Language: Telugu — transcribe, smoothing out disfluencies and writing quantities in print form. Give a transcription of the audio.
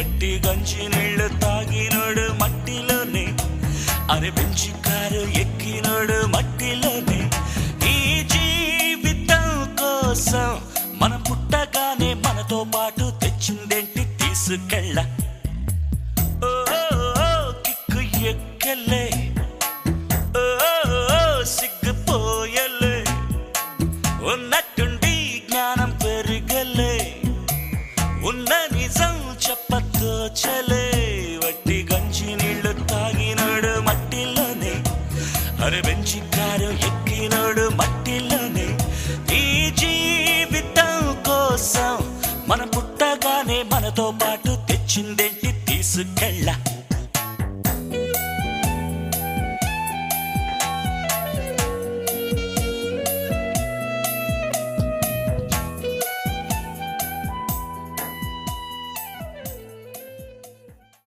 వట్టి గంజి నీళ్లు తాగినోడు మట్టిలోనే, అరే బెంచి కారు ఎక్కినోడు మట్టిలోనే. ఈ జీవితం కోసం మనం పుట్టగానే మనతో పాటు తెచ్చిందేంటి తీసుకెళ్ళ. కిక్కు ఎక్కలే, సిగ్గుపోయలే, ఉన్నట్టుండి జ్ఞానం పెరిగలే, ఉన్న నిజం చెప్పతోచలే. వట్టి గంజి నీళ్లు తాగినోడు మట్టిలోనే, అరే బెంచి కారు ఎక్కినోడు మట్టిలోనే. ఈ జీవితం కోసం మనం పుట్టగానే మనతో పాటు తెచ్చిందేంటి తీసుకెళ్ళ.